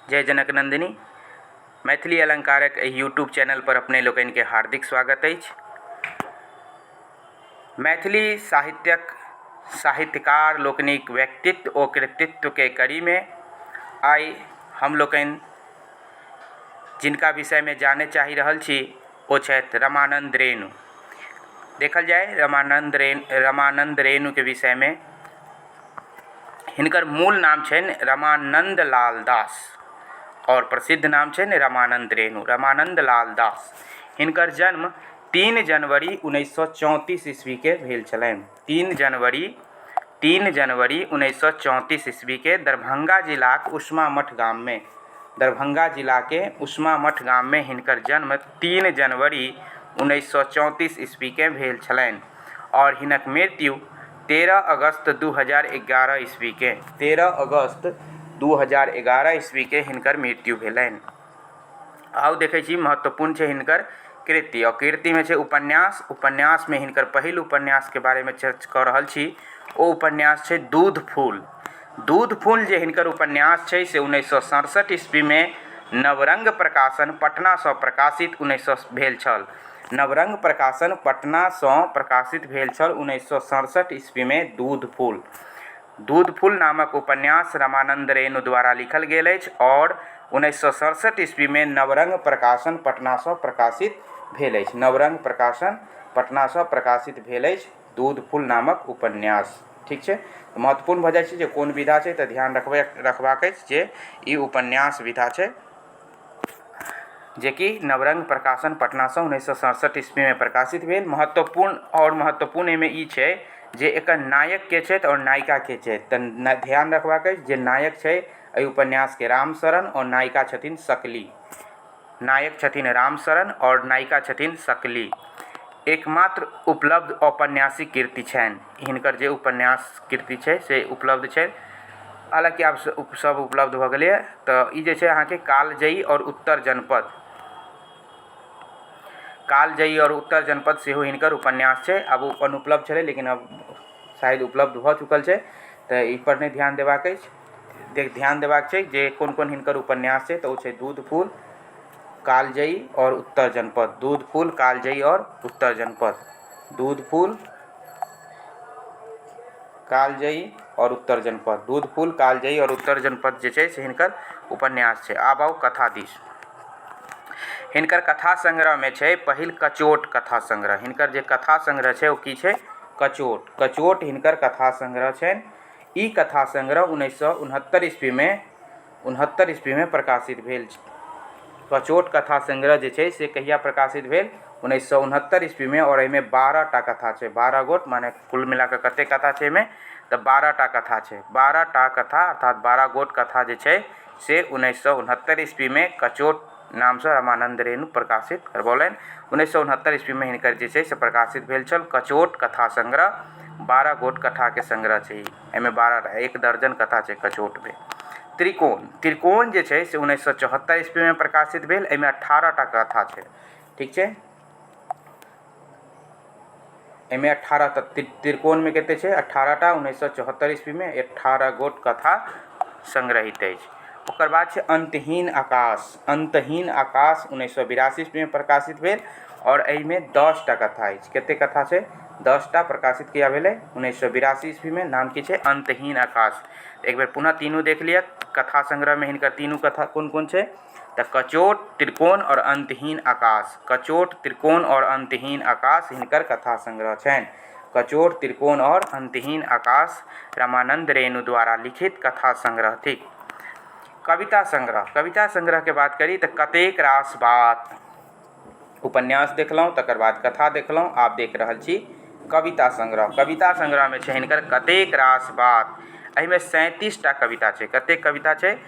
जय जनक नंदिनी मैथिली अलंकारक YouTube channel पर अपने लोकनि के हार्दिक स्वागत अछि। मैथिली साहित्यकार लोकनिक व्यक्तित्व ओ कृतित्व के कड़ी में आइ हम लोकनि जिनका विषय में जाने चाहि रहल छी ओ छथि रमानंद रेणु। देखल जाए रमानंद रेणु के विषय में हिनकर मूल नाम छनि रमानंद लाल दास और प्रसिद्ध नाम छनि रमानंद रेणु। रमानंद लाल दास हिनकर जन्म 3 जनवरी 1934 ईस्वी के भेल छलनि। 3 जनवरी 1934 ईस्वी के दरभंगा जिलाक उष्मामठ गाम में हिनकर जन्म 3 जनवरी 1934 ईस्वी के भेल छलनि और हिनक मृत्यु 13 अगस्त 2011 ईस्वी के 2011 ईस्वी के हिनकर मृत्यु भेलनि। आउ देखै छी महत्वपूर्ण छै हिनकर कृति और कृति में छै उपन्यास में हिनकर पहिल उपन्यास के बारे में चर्चा कऽ रहल छी। ओ उपन्यास छै दूध फूल जे हिनकर उपन्यास छै से 1967 ईस्वी में नवरंग प्रकाशन पटना सँ प्रकाशित 1967 ईस्वी में दूध फूल नामक उपन्यास रमानंद रेणु द्वारा लिखल गेल अछि और 1967 ईस्वी में नवरंग प्रकाशन पटना सँ प्रकाशित भेल अछि दूध फूल नामक उपन्यास। ठीक छै, महत्वपूर्ण भऽ जाइ छै जे कोन विधा छै तऽ ध्यान रखबाक अछि जे ई उपन्यास विधा छै जे कि नवरंग प्रकाशन पटना सँ 1967 ईस्वी में प्रकाशित भेल। महत्वपूर्ण एहिमे ई छै जे एकर नायक के छथि और नायिका के छथि तऽ ध्यान रखबाक अछि जे नायक छै एहि उपन्यास के रामशरण और नायिका छथिन सकली। नायक छथिन रामशरण और नायिका छथिन सकली। एकमात्र उपलब्ध औपन्यासिक कृति छनि हिनकर जे उपन्यास कृति छै से उपलब्ध छै, हालांकि आब सब उपलब्ध भऽ गेलै तऽ ई जे छै अहाँके कालजयी और उत्तर जनपद सेहो हिनकर उपन्यास छै। अब ओ अनुपलब्ध छलै लेकिन अब शायद उपलब्ध भऽ चुकल छै तऽ ई पर नहि ध्यान देबाक अछि। ध्यान देबाक छै जे कोन कोन हिनकर उपन्यास छै तऽ ओ छै दूध फूल, कालजयी और उत्तर जनपद। दूध फूल, कालजयी और उत्तर जनपद। दूध फूल, कालजयी और उत्तर जनपद। दूध फूल, कालजयी और उत्तर जनपद जे छै से हिनकर उपन्यास छै। आब आउ कथा दिस। हिनकर कथा संग्रह में छै पहिल कचोट कथा संग्रह। हिनकर जे कथा संग्रह छै ओ की छै? कचोट हिनकर कथा संग्रह छनि। ई कथा संग्रह 1969 ईस्वी में प्रकाशित भेल छै। कचोट कथा संग्रह जे छै से कहिया प्रकाशित भेल? 1969 ईस्वी में और एहिमे 12 टा कथा छै। 12 गोट माने कुल मिला कऽ कते कथा छै एहिमे तऽ 12 टा कथा छै। 12 टा कथा अर्थात 12 गोट कथा जे छै से 1969 ईस्वी में कचोट नाम से रमानंद रेणु प्रकाशित करबौलनि। 1969 ईस्वी में हिनकर जे छै से प्रकाशित भेल छल कचोट कथा संग्रह। 12 गोट कथा के संग्रह छै। एहिमे 12 1 दर्जन कथा छै कचोट में। त्रिकोण जे छै से 1974 ईस्वी में प्रकाशित भेल। एहिमे 18 टा कथा छै। ठीक छै, एहिमे 18 त्रिकोण में कते छै? 18 टा। 1974 ईस्वी में 18 गोट कथा संग्रहित अछि। ओकर बाद छै अंतहीन आकाश। 1982 ईस्वी में प्रकाशित भेल और एहिमे 10 टा कथा अछि। कते कथा छै? 10 टा। प्रकाशित किया भेलै? 1982 ईस्वी में। नाम की छै? अंतहीन आकाश। एक बेर पुनः तीनू देख लिया कथा संग्रह में हिनकर तीनू कथा कोन कोन छै तऽ कचोट, त्रिकोण और अंतहीन आकाश। कचोट, त्रिकोण और अंतहीन आकाश हिनकर कथा संग्रह छनि। कचोट, त्रिकोण और अंतहीन आकाश रमानंद रेणु द्वारा लिखित कथा संग्रह थिक। कविता संग्रह के बात करी तऽ कतेक रास बात। उपन्यास देखलहुँ, तकर बाद कथा देखलहुँ, आब देख रहल छी कविता संग्रह में छै हिनकर कतेक रास बात। एहिमे 37 टा कविता छै। कतेक कविता छै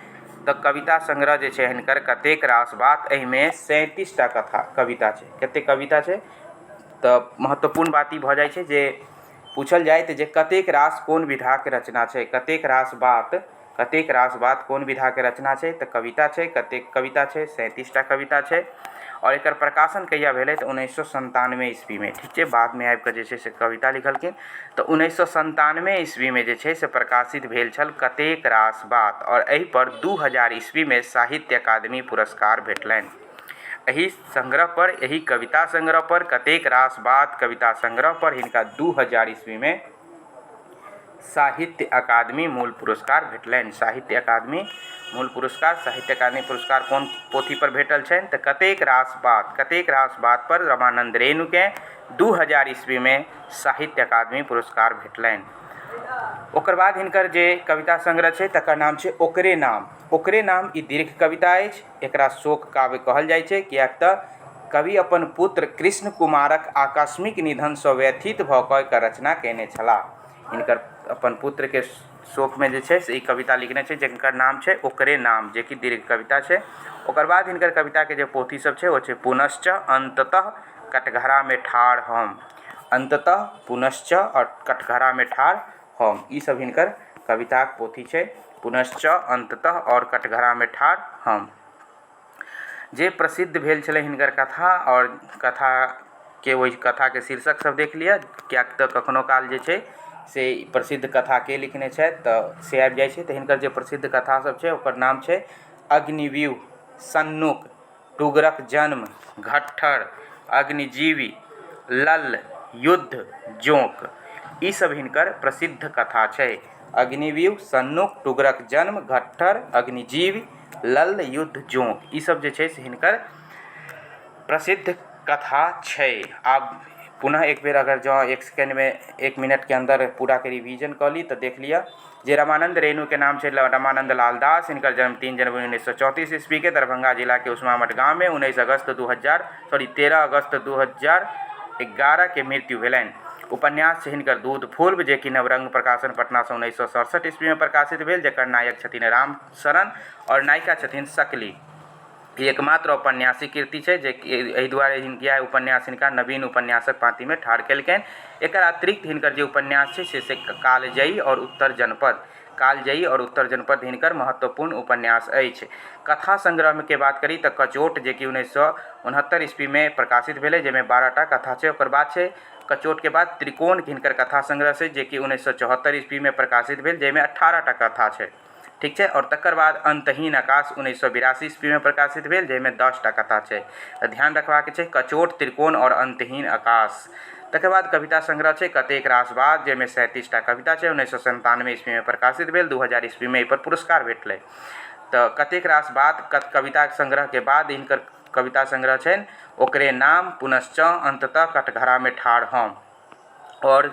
तऽ कविता संग्रह जे छै हिनकर कतेक रास बात, एहिमे 37 टा कविता छै। कतेक कविता छै तऽ महत्वपूर्ण बात ई भऽ जाइ छै जे पूछल जाय तऽ जे कतेक रास कोन विधाक रचना छै, कतेक रास बात कतेक रास बात कोन विधा के रचना छै तऽ कविता छै। कतेक कविता छै 37टा कविता छै और एकर प्रकाशन कहिया भेलै तऽ 1997 ईस्वी में। ठीक छै, बाद में आबि कऽ जे छै से कविता लिखलखिन तऽ 1997 ईस्वी में जे छै से प्रकाशित भेल छल कतेक रास बात और एहि पर 2000 ईस्वी में साहित्य अकादमी पुरस्कार भेटलनि। एहि संग्रह पर, एहि कविता संग्रह पर, कतेक रास बात कविता संग्रह पर हिनका 2000 ईस्वी में साहित्य अकादमी मूल पुरस्कार भेटलनि। साहित्य अकादमी मूल पुरस्कार, साहित्य अकादमी पुरस्कार कोन पोथी पर भेटल छनि तऽ कतेक रास बात पर रामानंद रेणु के 2000 ईस्वी में साहित्य अकादमी पुरस्कार भेटलनि। ओकर बाद हिनकर जे कविता संग्रह छै तकर नाम छै ओकरे नाम। ओकरे नाम ई दीर्घ कविता अछि। एकरा शोक काव्य कहल जाइ छै, कियाक तऽ कवि अपन पुत्र कृष्ण कुमारक आकस्मिक निधन सँ व्यथित भऽ कऽ एकर रचना कयने छलाह। हिनकर अपन पुत्र के शोक में जे छै से ई कविता लिखने छै जिनकर नाम छै ओकरे नाम, जे कि दीर्घ कविता छै। ओकर बाद हिनकर कविता के जे पोथी सब छै वो छै पुनश्च, अंततः, कटघरा में ठाढ़ हम। अंततः, पुनश्च और कटघरा में ठाढ़ हम, ई सब हिनकर कविताक पोथी छै। पुनश्च, अंततः और कटघरा में ठाढ़ हम। जे प्रसिद्ध भेल छलै हिनकर कथा और कथा के ओहि कथा के शीर्षक सब देख लिअ, कियाक तऽ कखनो काल जे छै से प्रसिद्ध कथा के लिखने छथि तऽ से आबि जाइ छै। तऽ हिनकर जे प्रसिद्ध कथा सब छै ओकर नाम छै अग्निव्यूह, सन्नुक, टुगरक जन्म, घट्ठर, अग्निजीवी, लल्ल, युद्ध, जोंक, ई सब हिनकर प्रसिद्ध कथा छै। अग्निव्यूह, सन्नुक, टुगरक जन्म, घट्ठर, अग्निजीवी, लल्ल, युद्ध, जोंक, ई सब जे छै से हिनकर प्रसिद्ध कथा छै। आब पुनः एक बेर अगर जँ 1 सेकेंड में 1 मिनट के अंदर पूरा के रिवीजन कऽ ली तऽ देख लिअ जे रामानंद रेणु के नाम छै रामानंद लाल दास। हिनकर जन्म 3 जनवरी 1934 ईस्वी के दरभंगा जिला के उस्मामठ गाँव में 13 अगस्त 2011 के मृत्यु भेलनि। उपन्यास छै हिनकर दूध फूल, जे कि नवरंग प्रकाशन पटना से 1967 ईस्वी में प्रकाशित भेल, जेकर नायक छथिन राम शरण और नायिका छथिन शकली। ई एकमात्र औपन्यासिक कृति छै जे एहि दुआरे इएह उपन्यास हिनका नवीन उपन्यासक पाँति में ठाढ़ केलकनि। एकर अतिरिक्त हिनकर जे उपन्यास छै से कालजयी और उत्तर जनपद, कालजयी और उत्तर जनपद हिनकर महत्वपूर्ण उपन्यास अछि। कथा संग्रह के बात करी तऽ कचोट, जे कि 1969 ईस्वी में प्रकाशित भेलै, जाहिमे 12टा कथा छै। ओकर बाद छै कचोट के बाद त्रिकोण हिनकर कथा संग्रह छै, जे कि 1974 ईस्वी में प्रकाशित भेल, जाहिमे 18टा कथा छै। ठीक छै, और तकर बाद अंतहीन आकाश 1982 ईस्वी में प्रकाशित भेल, जाहिमे 10टा कथा छै। तऽ ध्यान रखबाक छै कचोट, त्रिकोण और अंतहीन आकाश। तकर बाद कविता संग्रह छै कतेक रास बात, जाहिमे 37टा कविता छै। 1997 ईस्वी में प्रकाशित भेल, 2000 ईस्वी में एहि पर पुरस्कार भेटलै। तऽ कतेक रास बात कविता संग्रह के बाद हिनकर कविता संग्रह छनि ओकरे नाम, पुनश्च, अंततः, कटघरा में ठाढ़ हम। और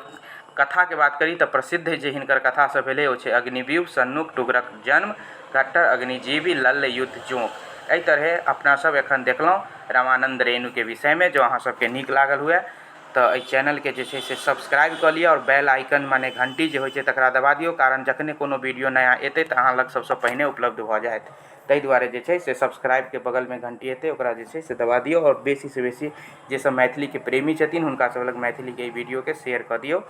कथा के बात करी तऽ प्रसिद्ध जे हिनकर कथा सब भेलै ओ छै अग्निव्यूह, सन्नुक, टुगरक जन्म, घट्ठर, अग्निजीवी, लल्ल, युद्ध, जोंक। एहि तरहे अपना सब एखन देखलहुँ रामानंद रेणु के विषय में। जो अहाँ सबके नीक लागल हुए तऽ एहि चैनल के जे छै से सब्सक्राइब कऽ लिअ और बेल आइकन माने घंटी जे होइ छै तकरा दबा दियौ, कारण जखने कोनो वीडियो नया एतै तऽ अहाँ लग सबसँ पहिने उपलब्ध भऽ जायत। ताहि दुआरे जे छै से सब्सक्राइब के बगल में घंटी एतै ओकरा जे छै से दबा दियौ और बेसी से बेसी जे सब मैथिली के प्रेमी छथिन हुनका सब लग मैथिली के वीडियो के शेयर कऽ दियौ।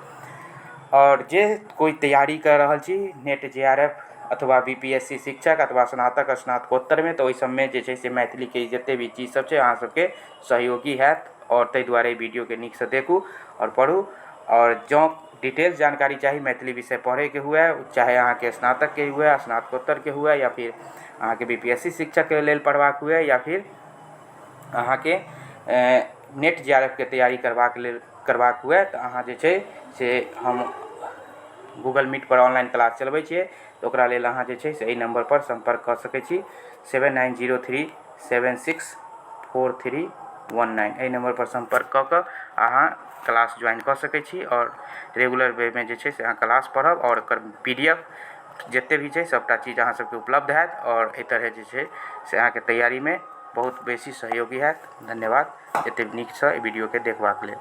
और जे कोई तैयारी कर रहल छी नेट JRF अथवा BPSC शिक्षक अथवा स्नातक स्नातकोत्तर में, तऽ ओहि सबमे जे छै से मैथिली के जते भी चीज सब छै अहाँ सबके सहयोगी हैत। और ताहि दुआरे वीडियो के नीक से देखू और पढ़ू। और जँ डिटेल्स जानकारी चाही मैथिली विषय पढ़े के हुए, चाहे अहाँ के स्नातक के हुए, स्नातकोत्तर के हुए, या फिर अहाँ के BPSC शिक्षक के लेल पढ़बाक हुए, या फिर अहाँ के नेट JRF के तैयारी करबाक हुए, तऽ अहाँ जे छै से हम गूगल मीट पर ऑनलाइन क्लास चलबै छियै। तऽ ओकरा लेल अहाँ जे छै से एहि नंबर पर संपर्क कऽ सकै छी 7903764319। एहि नंबर पर संपर्क कऽ कऽ अहाँ क्लास ज्वाइन कऽ सकै छी और रेगुलर वे में जे छै से अहाँ क्लास पढ़ब और एकर PDF जते भी छै सबटा चीज अहाँ सबके उपलब्ध हैत। और एहि तरह जे छै से अहाँ के तैयारी में बहुत बेसी सहयोगी हैत। धन्यवाद एते नीक सँ वीडियो के देखबाक लेल।